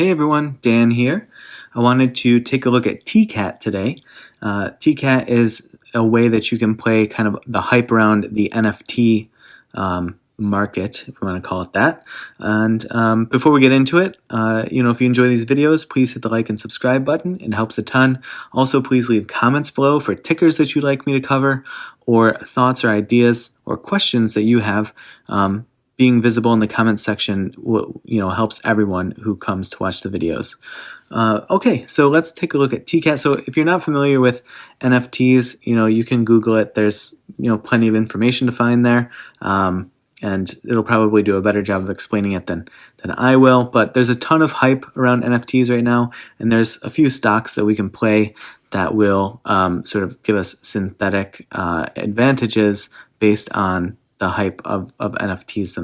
Hey everyone, Dan here. I wanted to take a look at TKAT today. TKAT is a way that you can play kind of the hype around the NFT market, if we want to call it that. And before we get into it, if you enjoy these videos, please hit the like and subscribe button. It helps a ton. Also, please leave comments below for tickers that you'd like me to cover, or thoughts or ideas or questions that you have. Being visible in the comments section helps everyone who comes to watch the videos. Okay, so let's take a look at TKAT. So if you're not familiar with NFTs, you can Google it. There's plenty of information to find there, and it'll probably do a better job of explaining it than I will. But there's a ton of hype around NFTs right now, and there's a few stocks that we can play that will sort of give us synthetic advantages based on the hype of NFTs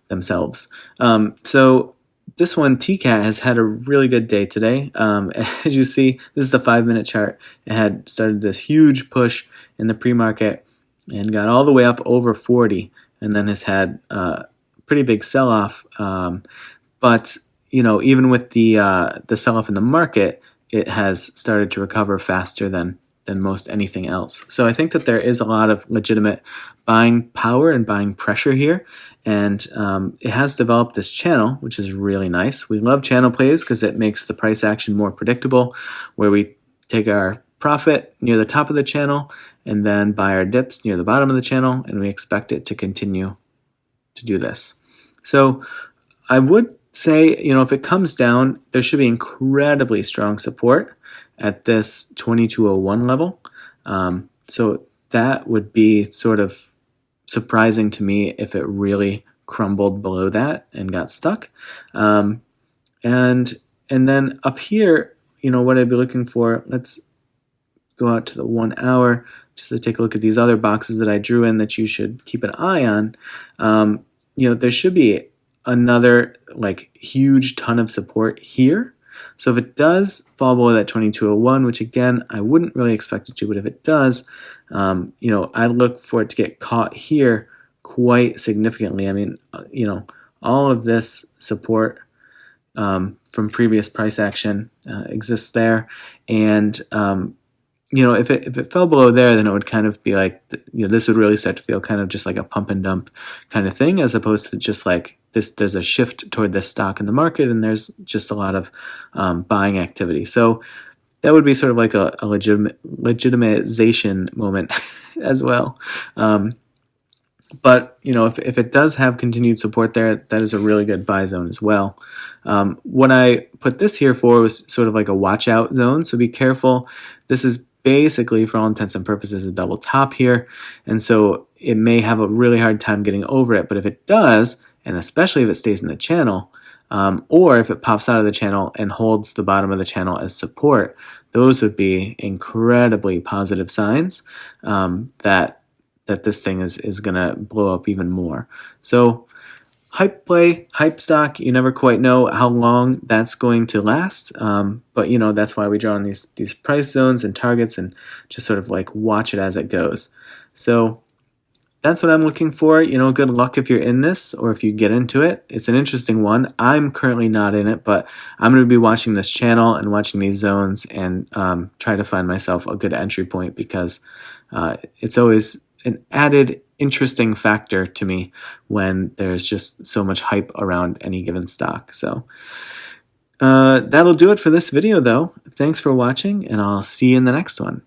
themselves. So this one, TKAT, has had a really good day today. As you see, this is the 5-minute chart. It had started this huge push in the pre-market and got all the way up over 40, and then has had a pretty big sell-off. But even with the sell-off in the market, it has started to recover faster than most anything else. So I think that there is a lot of legitimate buying power and buying pressure here, and it has developed this channel, which is really nice. We love channel plays because it makes the price action more predictable, where we take our profit near the top of the channel and then buy our dips near the bottom of the channel, and we expect it to continue to do this. So I would say, if it comes down, there should be incredibly strong support at this 2201 level. So that would be sort of surprising to me if it really crumbled below that and got stuck. And then up here, what I'd be looking for, let's go out to the 1 hour just to take a look at these other boxes that I drew in that you should keep an eye on. There should be another huge ton of support here. So if it does fall below that 2201, which again, I wouldn't really expect it to, but if it does, I'd look for it to get caught here quite significantly. I mean, all of this support from previous price action exists there. And, if it fell below there, then it would kind of be like, this would really start to feel kind of just like a pump and dump kind of thing, as opposed to just like this. There's a shift toward this stock in the market, and there's just a lot of buying activity. So that would be sort of like a legitimization moment as well. But if it does have continued support there, that is a really good buy zone as well. What I put this here for was sort of like a watch out zone. So be careful. This is basically, for all intents and purposes, a double top here, and so it may have a really hard time getting over it. But if it does, and especially if it stays in the channel, or if it pops out of the channel and holds the bottom of the channel as support, those would be incredibly positive signs that this thing is going to blow up even more. So hype play, hype stock, you never quite know how long that's going to last. But that's why we draw on these price zones and targets and just sort of like watch it as it goes. So that's what I'm looking for. Good luck if you're in this or if you get into it. It's an interesting one. I'm currently not in it, but I'm going to be watching this channel and watching these zones and try to find myself a good entry point, because it's always an added interesting factor to me when there's just so much hype around any given stock. So that'll do it for this video, though. Thanks for watching, and I'll see you in the next one.